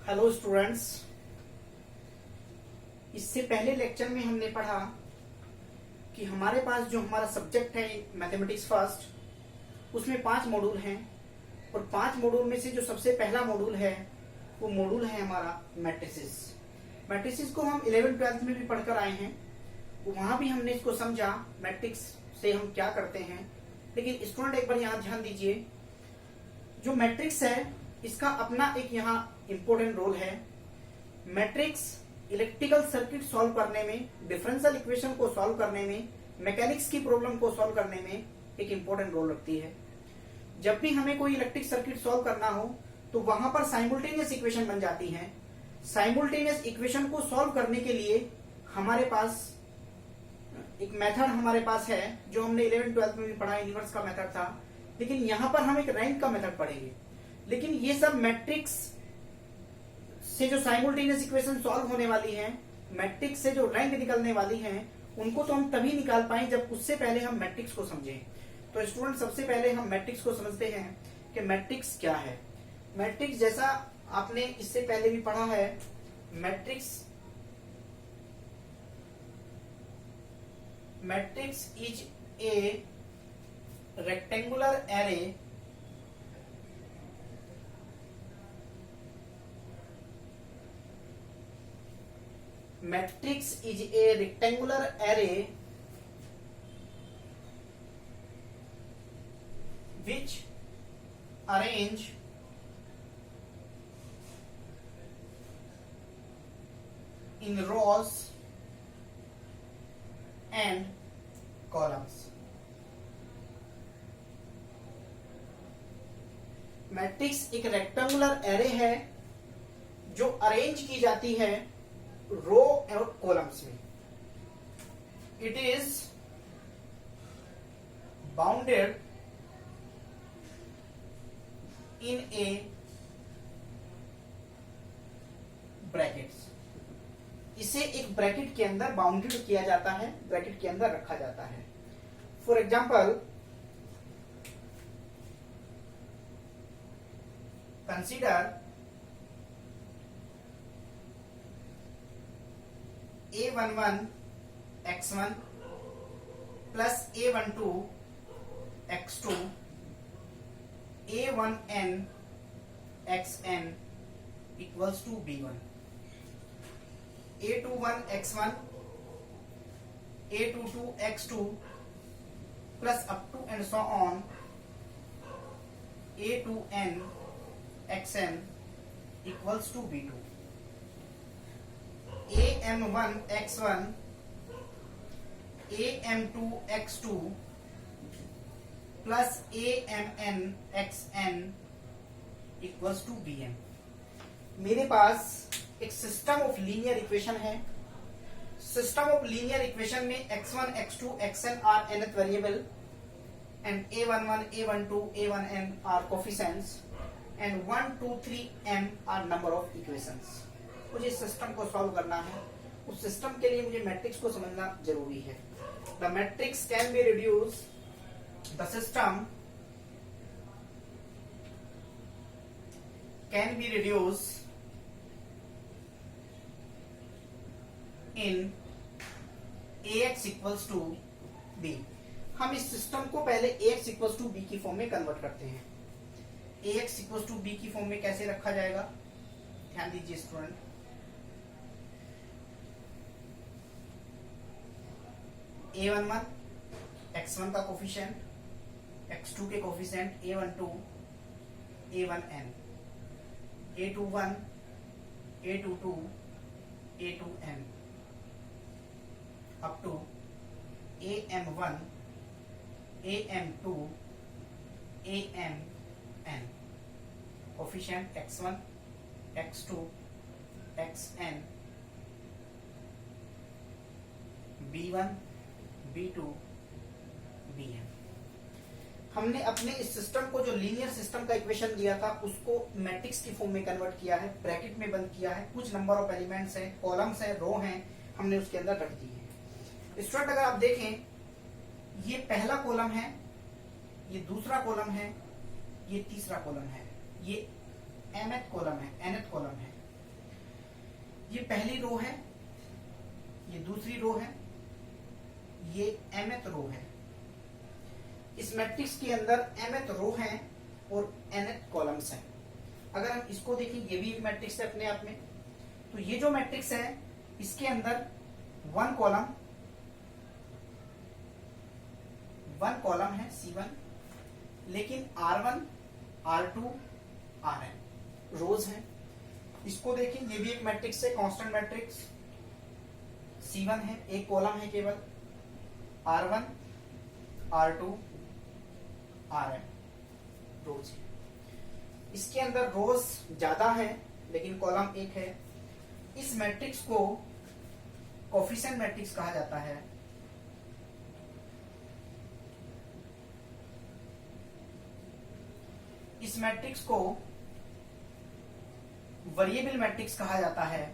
Hello students. इससे पहले lecture में हमने पढ़ा कि हमारे पास जो हमारा सब्जेक्ट है मैथमेटिक्स फर्स्ट, उसमें 5 मॉड्यूल हैं और 5 मॉड्यूल में से जो सबसे पहला मॉड्यूल है वो मॉड्यूल है हमारा मैट्रिसेस। मैट्रिसेस को हम 11th-12th में भी पढ़कर आए हैं, वहां भी हमने इसको समझा मैट्रिक्स से हम क्या करते हैं। लेकिन स्टूडेंट एक बार यहाँ ध्यान दीजिए, जो मैट्रिक्स है इसका अपना एक यहाँ इंपॉर्टेंट रोल है। मैट्रिक्स इलेक्ट्रिकल सर्किट सॉल्व करने में, डिफरेंशियल इक्वेशन को सॉल्व करने में, मैकेनिक्स की प्रॉब्लम को सॉल्व करने में एक इंपॉर्टेंट रोल रखती है। जब भी हमें कोई इलेक्ट्रिक सर्किट सॉल्व करना हो तो वहां पर साइमल्टेनियस इक्वेशन बन जाती हैं। साइमल्टेनियस इक्वेशन को सॉल्व करने के लिए हमारे पास एक मेथड हमारे पास है जो हमने 11th-12th में भी पढ़ा, इनवर्स का मेथड था। लेकिन यहां पर हम एक रैंक का मेथड पढ़ेंगे। लेकिन ये सब मैट्रिक्स से जो साइमल्टेनियस इक्वेशन सॉल्व होने वाली है, मैट्रिक्स से जो रैंक निकलने वाली है, उनको तो हम तभी निकाल पाए जब उससे पहले हम मैट्रिक्स को समझें। तो स्टूडेंट सबसे पहले हम मैट्रिक्स को समझते हैं कि मैट्रिक्स क्या है। मैट्रिक्स जैसा आपने इससे पहले भी पढ़ा है, matrix is a rectangular array Matrix is a rectangular array which arrange in rows and columns. Matrix एक रेक्टेंगुलर एरे है जो अरेंज की जाती है रो और कॉलम्स में। It is bounded in A brackets. इसे एक ब्रैकेट के अंदर बाउंडेड किया जाता है, ब्रैकेट के अंदर रखा जाता है। For example, consider A11 x1 plus A12 x2 A1n xn equals to B1। A21 x1 A22 x2 plus up to and so on A2n xn equals to B2। AM1 x1 AM2 x2 plus AMN xn equals to BM। मेरे पास एक system of linear equation है। System of linear equation में x1 x2 xn are nth variable and A11 A12 A1n are coefficients and 1 2 3 m are number of equations. मुझे इस सिस्टम को solve करना है। उस सिस्टम के लिए मुझे मैट्रिक्स को समझना जरूरी है। The matrix can be reduce, the system can be reduce in Ax equals to B. हम इस सिस्टम को पहले Ax इक्वल्स टू बी की फॉर्म में कन्वर्ट करते हैं। Ax इक्वल्स टू बी की फॉर्म में कैसे रखा जाएगा, ध्यान दीजिए स्टूडेंट। A11 x1 का कोफिशिएंट, x2 के coefficient A12 A1n, A21 A22 A2n up to AM1 AM2 AMn, coefficient x1 x2 xn, B1 B2 Bm। हमने अपने इस सिस्टम को, जो लीनियर सिस्टम का इक्वेशन दिया था, उसको मैट्रिक्स की फॉर्म में कन्वर्ट किया है, ब्रैकेट में बंद किया है। कुछ नंबर ऑफ एलिमेंट्स हैं, कॉलम्स हैं, रो हैं, हमने उसके अंदर रख दी है। स्टूडेंट अगर आप देखें, ये पहला कॉलम है, ये दूसरा कॉलम है, ये तीसरा कॉलम है, ये mth कॉलम है, nth कॉलम है। ये पहली रो है, ये दूसरी रो है, ये mth रो है। इस मैट्रिक्स के अंदर mth रो है और nth कॉलम्स हैं। अगर हम इसको देखें, ये भी एक मैट्रिक्स है अपने आप में। तो ये जो मैट्रिक्स है इसके अंदर वन कॉलम है C1, लेकिन R1, R2, Rn रोज हैं। इसको देखें, ये भी एक मैट्रिक्स है, कांस्टेंट मैट्रिक्स। C1 है, एक कॉलम है केवल, R1, R2, Rn रोज है। इसके अंदर रोज ज्यादा है लेकिन कॉलम एक है। इस मैट्रिक्स को कोफिशिएंट मैट्रिक्स कहा जाता है। इस मैट्रिक्स को वेरिएबल मैट्रिक्स कहा जाता है।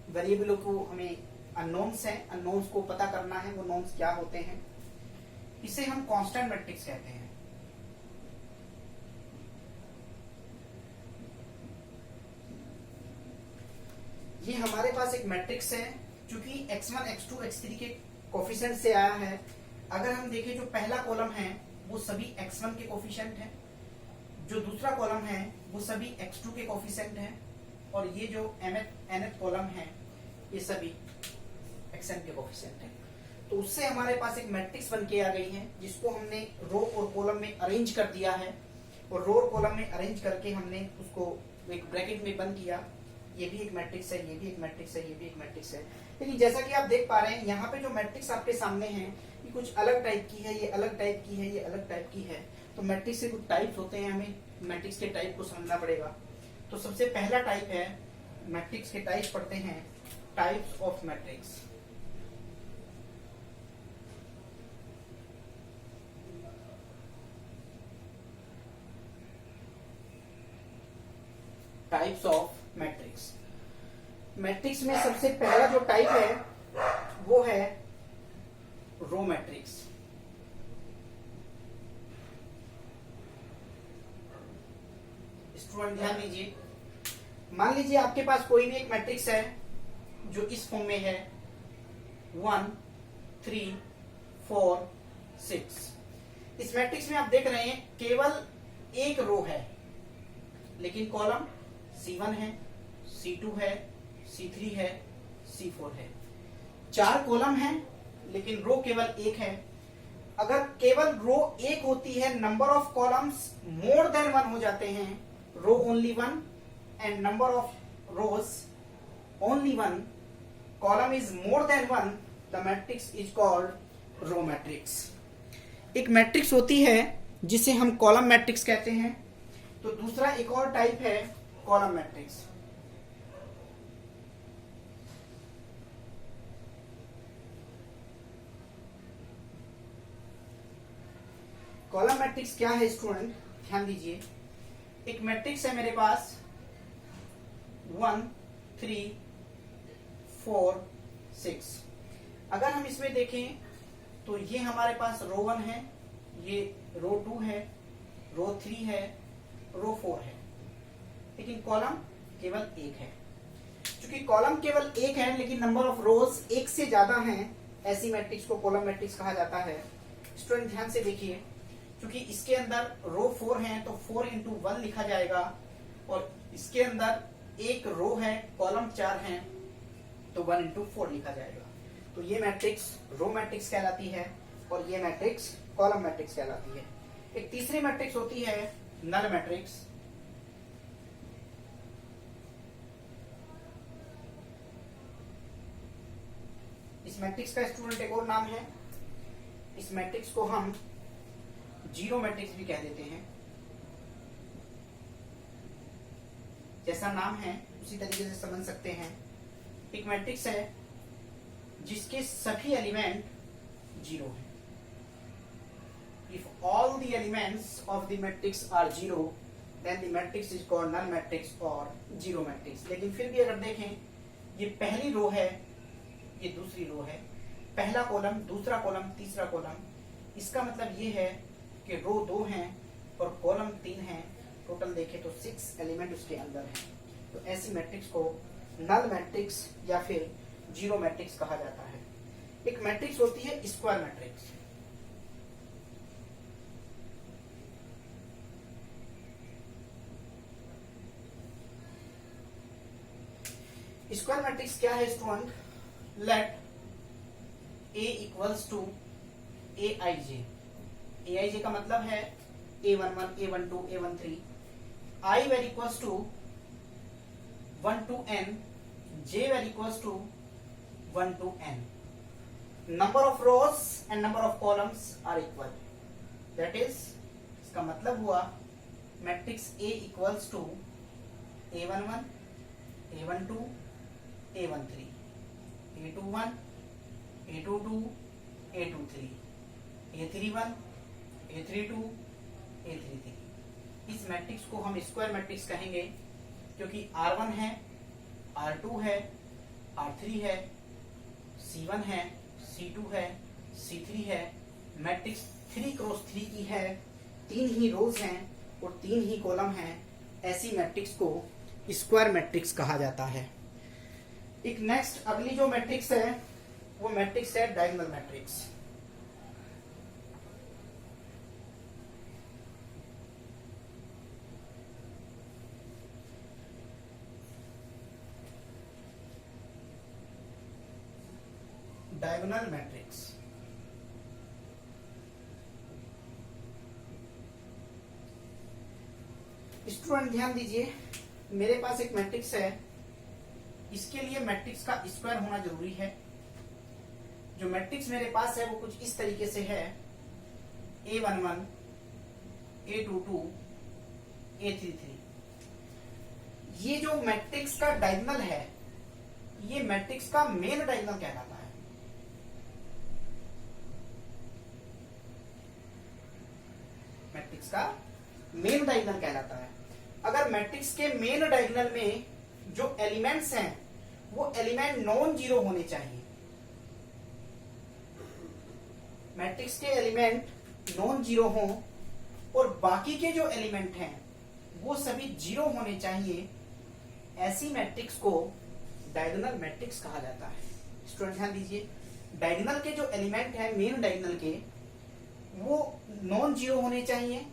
वेरिएबलों को हमें अननोन्स हैं, अननोन्स को पता करना है, वो नोन्स क्या होते हैं। इसे हम कांस्टेंट मैट्रिक्स कहते हैं। ये हमारे पास एक मैट्रिक्स है, चूंकि x1, x2, x3 के कोफिशिएंट से आया है। अगर हम देखें, जो पहला कॉलम है वो सभी x1 के कोफिशिएंट है, जो दूसरा कॉलम है वो सभी x2 के कोफिशिएंट है, और ये जो nth कॉलम है ये सभी xn के कोफिशिएंट है। तो उससे हमारे पास एक मैट्रिक्स बन के आ गई है, जिसको हमने रो और कॉलम में अरेंज कर दिया है, और रो और कॉलम में अरेंज करके हमने उसको एक ब्रैकेट में बंद किया। ये भी एक मैट्रिक्स है, ये भी एक मैट्रिक्स है, ये भी एक मैट्रिक्स है। लेकिन जैसा कि आप देख पा रहे हैं, यहाँ पे जो मैट्रिक्स आपके सामने है ये कुछ अलग टाइप की है, ये अलग टाइप की है, ये अलग टाइप की है। तो मैट्रिक्स के कुछ टाइप्स होते हैं, हमें मैट्रिक्स के टाइप को समझना पड़ेगा। तो सबसे पहला टाइप है, मैट्रिक्स के टाइप पढ़ते हैं, types of matrix. Types of matrix. Matrix में सबसे पहला जो टाइप है वो है रो मैट्रिक्स। स्टूडेंट ध्यान दीजिए, मान लीजिए आपके पास कोई भी एक मैट्रिक्स है जो इस फॉर्म में है 1, 3, 4, 6। इस मैट्रिक्स में आप देख रहे हैं केवल एक रो है, लेकिन कॉलम C1 है, C2 है, C3 है, C4 है। 4 कॉलम है लेकिन रो केवल एक है। अगर केवल रो एक होती है, number of columns more than 1 हो जाते हैं, row only 1 and number of rows only 1, column is more than 1, the matrix is called row matrix. एक मैट्रिक्स होती है जिसे हम कॉलम मैट्रिक्स कहते हैं। तो दूसरा एक और टाइप है कॉलम मैट्रिक्स। कॉलम मैट्रिक्स क्या है स्टूडेंट, ध्यान दीजिए। एक मैट्रिक्स है मेरे पास 1, 3, 4, 6। अगर हम इसमें देखें तो ये हमारे पास रो 1 है, ये रो 2 है, रो 3 है, रो 4 है, लेकिन कॉलम केवल एक है। क्योंकि कॉलम केवल एक है लेकिन नंबर ऑफ रोज एक से ज्यादा हैं, ऐसी मैट्रिक्स को कॉलम मैट्रिक्स कहा जाता है। स्टूडेंट ध्यान से देखिए, क्योंकि इसके अंदर रो 4 है तो 4 इंटू 1 लिखा जाएगा, और इसके अंदर एक रो है, कॉलम 4 है, तो 1 इंटू 4 लिखा जाएगा। तो ये मैट्रिक्स रो मैट्रिक्स कहलाती है, और ये मैट्रिक्स कॉलम मैट्रिक्स कहलाती है। एक तीसरी मैट्रिक्स होती है नल मैट्रिक्स। इस मैट्रिक्स का स्टूडेंट एक और नाम है, इस मैट्रिक्स को हम जीरो मैट्रिक्स भी कह देते हैं। जैसा नाम है उसी तरीके से समझ सकते हैं। एक मैट्रिक्स है जिसके सभी एलिमेंट जीरो हैं। If all the elements of the matrix are zero then the matrix is called null matrix और जीरो मैट्रिक्स। लेकिन फिर भी अगर देखें, ये पहली रो है, ये दूसरी रो है, पहला कॉलम, दूसरा कॉलम, तीसरा कॉलम, इसका मतलब ये है कि रो 2 हैं और कॉलम 3 हैं, टोटल देखें तो 6 एलिमेंट उसके अंदर हैं। तो ऐसी मैट्रिक्स को नल मैट्रिक्स या फिर जीरो मैट्रिक्स कहा जाता है। एक मैट्रिक्स होती है स्क्वायर मैट्रिक्स। स्क्वायर मैट्रिक्स क्या है student? Let A equals to AIJ। AIJ का मतलब है A11, A12, A13, I where equals to 1 to n, J where equals to 1 to n. Number of rows and number of columns are equal. That is, इसका मतलब हुआ matrix A equals to A11, A12, A13, A21, A22, A23, A31, A32, A33। इस matrix को हम square matrix कहेंगे क्योंकि R1 है, R2 है, R3 है, C1 है, C2 है, C3 है। मैट्रिक्स 3 क्रॉस 3 की है, 3 ही रोज हैं और 3 ही कॉलम हैं। ऐसी मैट्रिक्स को स्क्वायर मैट्रिक्स कहा जाता है। एक नेक्स्ट अगली जो मैट्रिक्स है वो मैट्रिक्स है diagonal matrix. Diagonal matrix student ध्यान दीजिए, मेरे पास एक मैट्रिक्स है, इसके लिए मैट्रिक्स का स्क्वायर होना जरूरी है। जो मैट्रिक्स मेरे पास है वो कुछ इस तरीके से है A11, A22, A33। ये जो मैट्रिक्स का डायगोनल है ये मैट्रिक्स का मेन डायगोनल कहलाता है। मैट्रिक्स का मेन डायगोनल कहलाता है। अगर मैट्रिक्स के मेन डायगोनल में जो एलिमेंट्स हैं वो एलिमेंट नॉन जीरो होने चाहिए। मैट्रिक्स के एलिमेंट नॉन जीरो हों और बाकी के जो एलिमेंट हैं वो सभी जीरो होने चाहिए। ऐसी मैट्रिक्स को डायगोनल मैट्रिक्स कहा जाता है। स्टूडेंट ध्यान दीजिए, डायगोनल के जो एलिमेंट हैं मेन डायगोनल के वो नॉन जीरो होने चाहिए,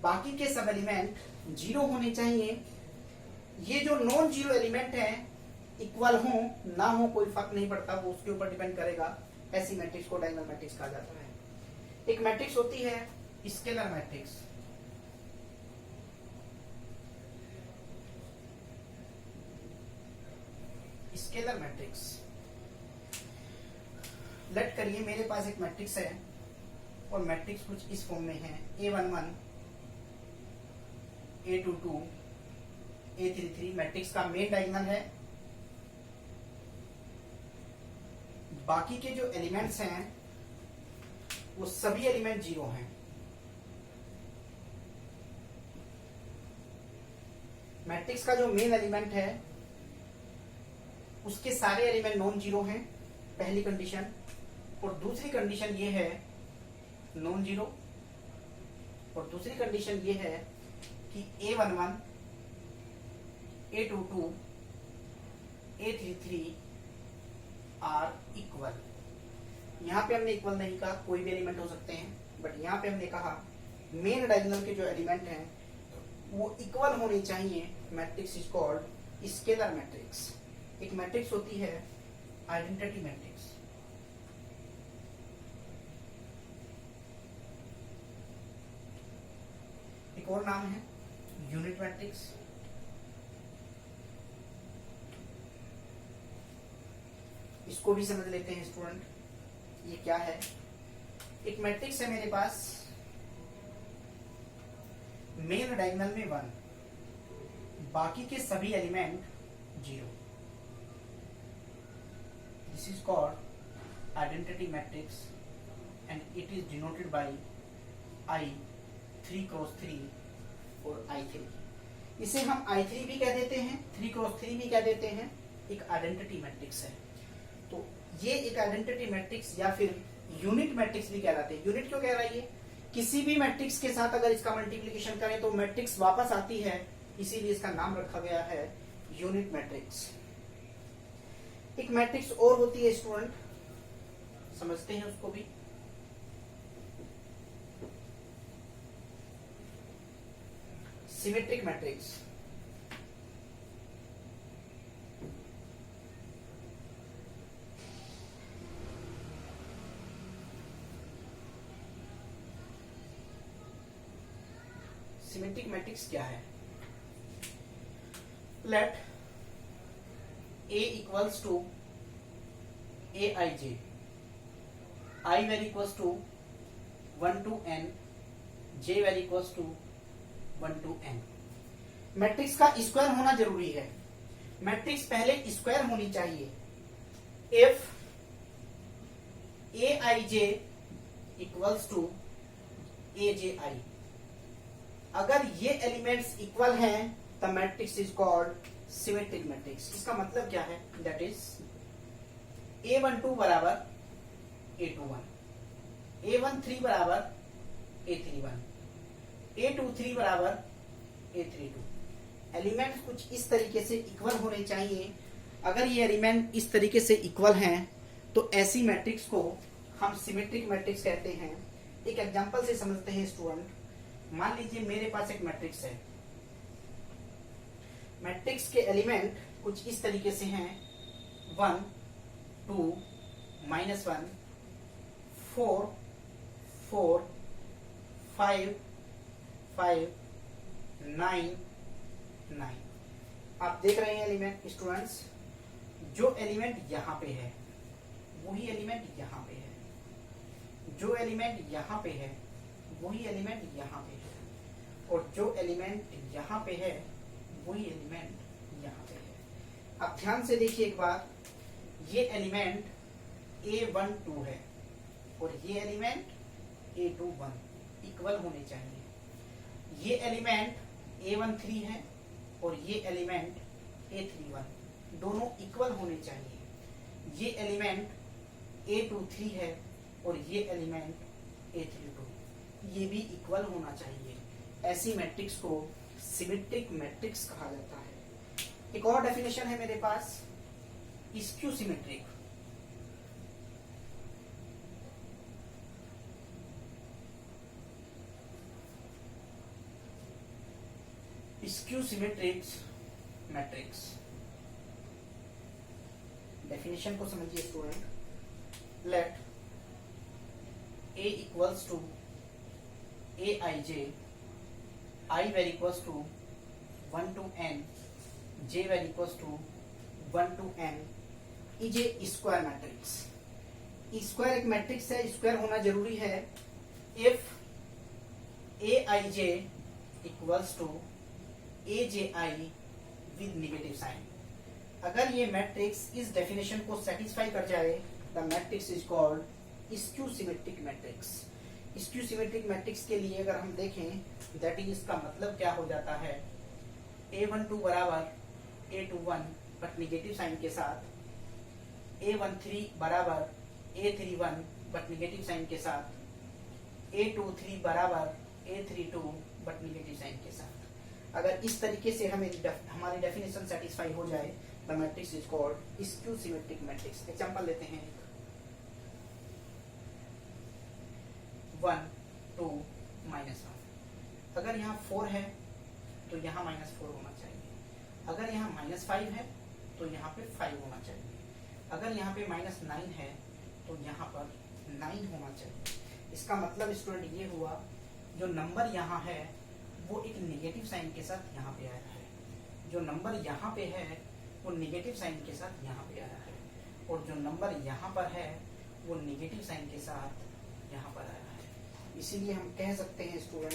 बाकी के सब एलिमेंट जीरो होने चाहिए। ये जो नॉन जीरो एलिमेंट हैं इक्वल हो ना हो कोई फर्क नहीं पड़ता, वो उसके ऊपर डिपेंड करेगा। ऐसी मैट्रिक्स को डायगोनल मैट्रिक्स कहा जाता है। एक मैट्रिक्स होती है scalar matrix. Scalar matrix let करिए मेरे पास एक मैट्रिक्स है और मैट्रिक्स कुछ इस फॉर्म में है A11, A22, A33। मैट्रिक्स का मेन डायगोनल है, बाकी के जो एलिमेंट्स हैं वो सभी एलिमेंट जीरो हैं। मैट्रिक्स का जो मेन एलिमेंट है उसके सारे एलिमेंट नॉन जीरो हैं, पहली कंडीशन। और दूसरी कंडीशन ये है नॉन जीरो, और दूसरी कंडीशन ये है कि A11, A22, A33 are equal. यहां पे हमने इक्वल नहीं कहा, कोई भी एलिमेंट हो सकते हैं, बट यहां पे हमने कहा मेन डायगोनल के जो एलिमेंट हैं वो इक्वल होने चाहिए। Matrix is called scalar matrix. एक मैट्रिक्स होती है आइडेंटिटी मैट्रिक्स। एक और नाम है यूनिट मैट्रिक्स। इसको भी समझ लेते हैं स्टूडेंट, ये क्या है। एक मैट्रिक्स है मेरे पास, मेन डायगोनल में 1, बाकी के सभी element 0। This is called identity matrix and it is denoted by I 3 cross 3 और I3। इसे हम I3 भी कह देते हैं, 3 क्रॉस 3 भी कह देते हैं। एक आइडेंटिटी मैट्रिक्स है। तो ये एक आइडेंटिटी मैट्रिक्स या फिर यूनिट मैट्रिक्स भी कहलाते हैं। यूनिट क्यों कह रहा है ये? किसी भी मैट्रिक्स के साथ अगर इसका मल्टीप्लिकेशन करें तो मैट्रिक्स वापस आती है, इसीलिए इसका नाम रखा गया है यूनिट मैट्रिक्स। एक मैट्रिक्स और होती है स्टूडेंट, समझते हैं उसको भी। Symmetric matrix. सिमेट्रिक मैट्रिक्स क्या है? Let A equals to Aij, I value equals to 1 to n, j value equals to 1 to n। Matrix का स्क्वायर होना जरूरी है। मैट्रिक्स पहले स्क्वायर होनी चाहिए। If Aij equals to Abi, अगर ये एलिमेंट्स इक्वल हैं the matrix is called symmetric matrix. इसका मतलब क्या है? दैट इज A12 बराबर A21, A13 बराबर A31, A23 बराबर A32। एलिमेंट कुछ इस तरीके से इक्वल होने चाहिए। अगर ये एलिमेंट इस तरीके से इक्वल हैं तो ऐसी मैट्रिक्स को हम सिमेट्रिक मैट्रिक्स कहते हैं। एक एग्जांपल से समझते हैं स्टूडेंट। मान लीजिए मेरे पास एक मैट्रिक्स है। मैट्रिक्स के एलिमेंट कुछ इस तरीके से हैं 1 2 -1 4 4 5 5 9 9। आप देख रहे हैं एलिमेंट स्टूडेंट्स, जो एलिमेंट यहां पे है वही एलिमेंट यहां पे है, जो एलिमेंट यहां पे है वही एलिमेंट यहां पे है, और जो एलिमेंट यहां पे है वही एलिमेंट यहां पे है। अब ध्यान से देखिए एक बार, ये एलिमेंट A12 है और ये एलिमेंट A21 इक्वल होने चाहिए। ये एलिमेंट A13 है और ये एलिमेंट A31 दोनों इक्वल होने चाहिए। ये एलिमेंट A23 है और ये एलिमेंट A32 ये भी इक्वल होना चाहिए। ऐसी मैट्रिक्स को सिमेट्रिक मैट्रिक्स कहा जाता है। एक और डेफिनेशन है मेरे पास, skew symmetric. Skew symmetric matrix. Definition को समझिए student. Let A equals to Aij, I value equals to 1 to n, j value equals to 1 to n is a square matrix। Square एक मैट्रिक्स है, square होना जरूरी है। If Aij equals to Aji with negative sign, अगर ये matrix इस definition को satisfy कर जाए the matrix is called skew symmetric matrix. Skew symmetric matrix के लिए अगर हम देखें दैट इज, इसका मतलब क्या हो जाता है? A12 बराबर A21 बट निगेटिव साइन के साथ, A13 बराबर A31 बट निगेटिव साइन के साथ, A23 बराबर A32 बट निगेटिव साइन के साथ। अगर इस तरीके से हमें हमारी डेफिनेशन सेटिस्फाई हो जाए the matrix is called skew symmetric matrix. Example लेते हैं 1 2 -1। अगर यहाँ 4 है तो यहाँ -4 होना चाहिए। अगर यहाँ -5 है तो यहाँ पे 5 होना चाहिए। अगर यहाँ पे -9 है तो यहाँ पर 9 होना चाहिए। इसका मतलब स्टूडेंट ये हुआ, जो नंबर यहाँ है वो एक नेगेटिव साइन के साथ यहाँ पे आया है, जो नंबर यहाँ पे है वो नेगेटिव साइन के साथ यहाँ पे आया है, और जो नंबर यहाँ पर है वो नेगेटिव साइन के साथ यहाँ पर आया है। इसीलिए हम कह सकते हैं स्टूडेंट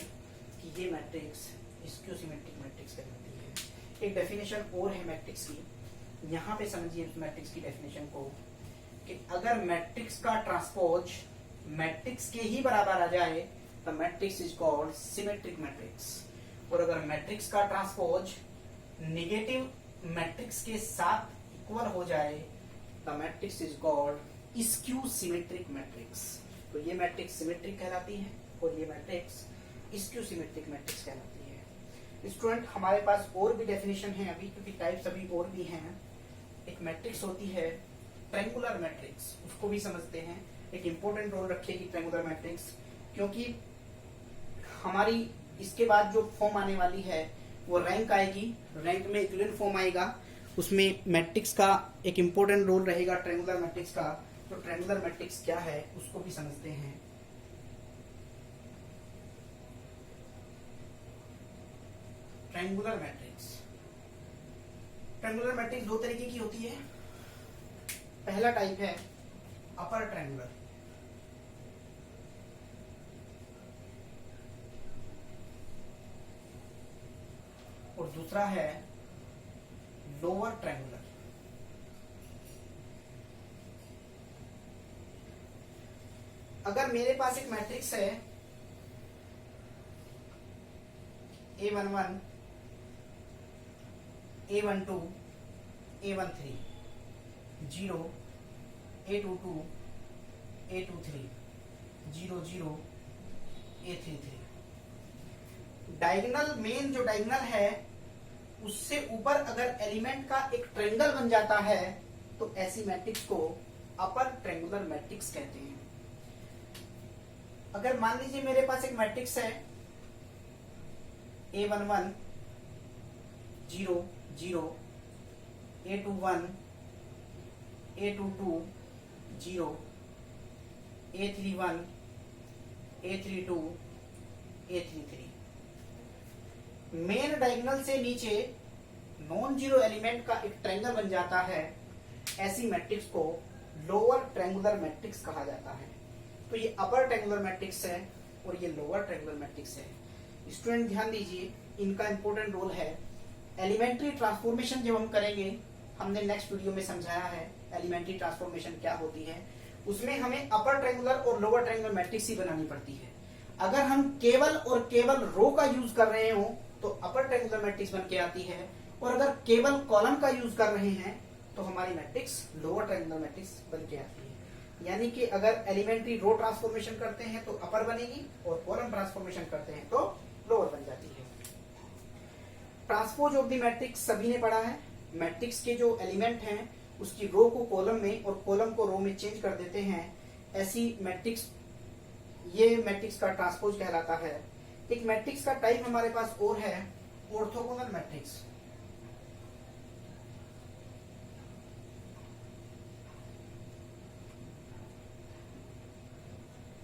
कि ये मैट्रिक्स स्क्यू सिमेट्रिक मैट्रिक्स कहलाती है। एक डेफिनेशन और है मैट्रिक्स की, यहाँ पे समझिए मैट्रिक्स की डेफिनेशन को, कि अगर मैट्रिक्स का ट्रांसपोज मैट्रिक्स के ही बराबर आ जाए तो matrix is called symmetric matrix, और अगर मैट्रिक्स का ट्रांसपोज नेगेटिव मैट्रिक्स के साथ इक्वल हो जाए the matrix is called skew symmetric matrix. तो ये मैट्रिक्स सिमेट्रिक कहलाती है। और ये मैट्रिक्स स्क्यू सिमेट्रिक मैट्रिक्स कहलाती है। स्टूडेंट हमारे पास और भी डेफिनेशन है अभी, क्योंकि टाइप्स अभी और भी हैं। एक मैट्रिक्स होती है ट्रायंगुलर मैट्रिक्स, उसको भी समझते हैं। एक इंपॉर्टेंट रोल रखेगी ट्रायंगुलर मैट्रिक्स, क्योंकि हमारी इसके बाद जो फॉर्म आने वाली है वो रैंक आएगी। रैंक में इक्विवेलेंट फॉर्म आएगा, उसमें मैट्रिक्स का एक इंपॉर्टेंट रोल रहेगा ट्रायंगुलर मैट्रिक्स का। तो ट्रायंगुलर मैट्रिक्स क्या है उसको भी समझते हैं। ट्रायंगुलर मैट्रिक्स, ट्रायंगुलर मैट्रिक्स दो तरीके की होती है। पहला टाइप है अपर ट्रायंगुलर, और दूसरा है लोअर ट्रायंगुलर। अगर मेरे पास एक मैट्रिक्स है A11, A12, A13, 0, A22, A23, 0, 0, A33। Diagonal, main जो डायगोनल है उससे ऊपर अगर एलिमेंट का एक ट्रायंगल बन जाता है तो ऐसी मैट्रिक्स को अपर ट्रायंगुलर मैट्रिक्स कहते हैं। अगर मान लीजिए मेरे पास एक मैट्रिक्स है A11, 0, 0, A21, A22, 0, A31, A32, A33। Main diagonal से नीचे नॉन जीरो एलिमेंट का एक ट्रायंगल बन जाता है, ऐसी मैट्रिक्स को लोअर ट्रायंगुलर मैट्रिक्स कहा जाता है। तो ये अपर ट्रायंगुलर मैट्रिक्स है और ये लोअर ट्रायंगुलर मैट्रिक्स है। स्टूडेंट ध्यान दीजिए, इनका इंपॉर्टेंट रोल है। एलिमेंट्री ट्रांसफॉर्मेशन जब हम करेंगे, हमने नेक्स्ट वीडियो में समझाया है एलिमेंट्री ट्रांसफॉर्मेशन क्या होती है, उसमें हमें अपर ट्रायंगुलर और लोअर ट्रायंगुलर मैट्रिक्स ही बनानी पड़ती है। अगर हम केवल और केवल रो का यूज कर रहे हो तो अपर ट्रायंगुलर मैट्रिक्स बन के आती है, और अगर केवल कॉलम का यूज कर रहे हैं तो हमारी मैट्रिक्स लोअर ट्रायंगुलर मैट्रिक्स बन के आती है। यानी कि अगर एलिमेंट्री रो ट्रांसफॉर्मेशन करते हैं तो अपर बनेगी, और कॉलम ट्रांसफॉर्मेशन करते हैं तो लोअर बन जाती है। ट्रांसपोज ऑफ द मैट्रिक्स सभी ने पढ़ा है। मैट्रिक्स के जो एलिमेंट हैं उसकी रो को कॉलम में और कॉलम को रो में चेंज कर देते हैं, ऐसी मैट्रिक्स, ये मैट्रिक्स का ट्रांसपोज कहलाता है। एक मैट्रिक्स का टाइप हमारे पास और है orthogonal matrix.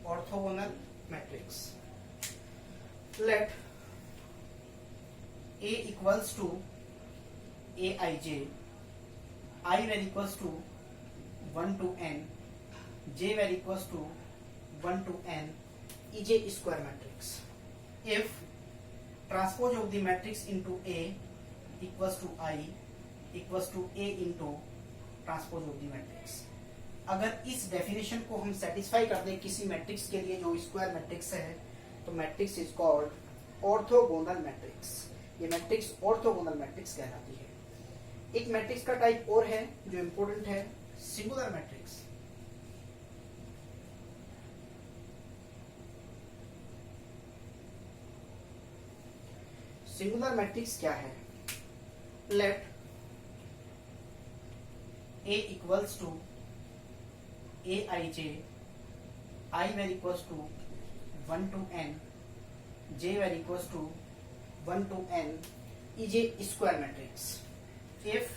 Orthogonal matrix, let A equals to Aij, I were equals to 1 to n, j were equals to 1 to n, Ej square matrix. If transpose of the matrix into A equals to I equals to A into transpose of the matrix. अगर इस definition को हम satisfy कर दें किसी matrix के लिए जो स्क्वायर मैट्रिक्स है, तो matrix is called orthogonal matrix. ये मैट्रिक्स ऑर्थोगोनल मैट्रिक्स कहलाती है। एक मैट्रिक्स का टाइप और है जो इंपॉर्टेंट है, सिंगुलर मैट्रिक्स। सिंगुलर मैट्रिक्स क्या है? Let A equals to Aij, I were equals to 1 to n, j were equals to 1 to n, Ej square matrix. If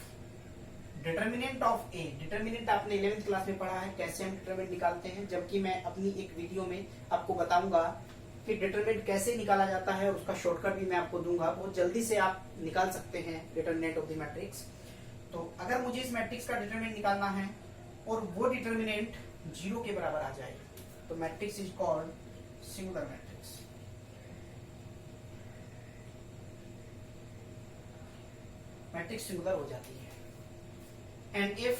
determinant of A, determinant आपने 11th class में पढ़ा है कैसे हम determinant निकालते हैं, जबकि मैं अपनी एक वीडियो में आपको बताऊंगा कि डिटर्मिनेंट कैसे निकाला जाता है, और उसका शॉर्टकट भी मैं आपको दूंगा। बहुत जल्दी से आप निकाल सकते हैं डिटर्मिनेंट ऑफ द मैट्रिक्स। तो अगर मुझे इस मैट्रिक्स का डिटर्मिनेंट निकालना है और वो डिटर्मिनेंट 0 के बराबर आ जाए, तो matrix is called singular matrix. Matrix singular हो जाती है। एंड इफ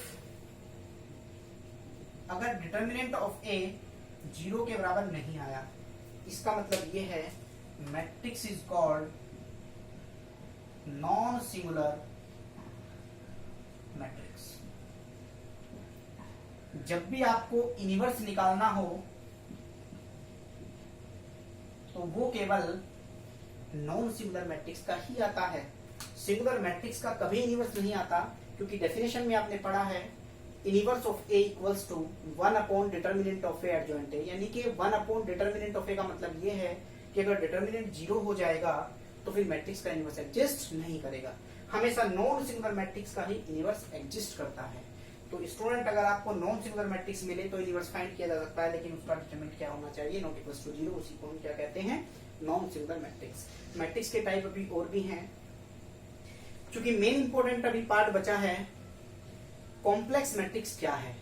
अगर डिटर्मिनेंट ऑफ ए 0 के बराबर नहीं आया, इसका मतलब ये है matrix is called non singular matrix. जब भी आपको इनवर्स निकालना हो तो वो केवल नॉन सिंगुलर मैट्रिक्स का ही आता है। सिंगुलर मैट्रिक्स का कभी इनवर्स नहीं आता, क्योंकि डेफिनेशन में आपने पढ़ा है inverse of A equals to 1 upon determinant of A adjoint A, यानी कि 1 अपॉन डिटर्मिनेंट ऑफ ए का मतलब ये है कि अगर डिटर्मिनेंट 0 हो जाएगा तो फिर मैट्रिक्स का इनवर्स एग्जिस्ट नहीं करेगा। हमेशा नॉन सिंगुलर मैट्रिक्स का ही इनवर्स एग्जिस्ट करता है। तो स्टूडेंट, अगर आपको नॉन सिंगुलर मैट्रिक्स मिले तो इनवर्स फाइंड किया जा सकता है, लेकिन उसका डिटरमिनेंट क्या होना चाहिए, नॉट इक्वल्स टू 0। उसी को हम क्या कहते हैं, नॉन सिंगुलर मैट्रिक्स। मैट्रिक्स के टाइप अभी और भी हैं, क्योंकि मेन इंपॉर्टेंट अभी पार्ट बचा है कॉम्प्लेक्स मैट्रिक्स क्या है।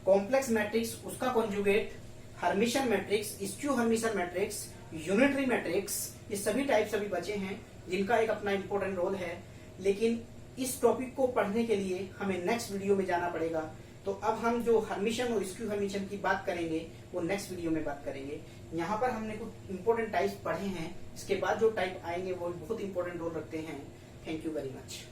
कॉम्प्लेक्स मैट्रिक्स, उसका conjugate, Hermitian matrix, skew Hermitian matrix, unitary matrix, ये सभी टाइप्स अभी बचे हैं जिनका एक अपना इंपॉर्टेंट रोल है। लेकिन इस टॉपिक को पढ़ने के लिए हमें नेक्स्ट वीडियो में जाना पड़ेगा। तो अब हम जो हर्मिशन और स्क्यू हर्मिशन की बात करेंगे वो नेक्स्ट वीडियो में बात करेंगे। यहाँ पर हमने कुछ इंपॉर्टेंट टाइप्स पढ़े हैं, इसके बाद जो टाइप आएंगे वो बहुत इंपॉर्टेंट रोल रखते हैं। Thank you very much.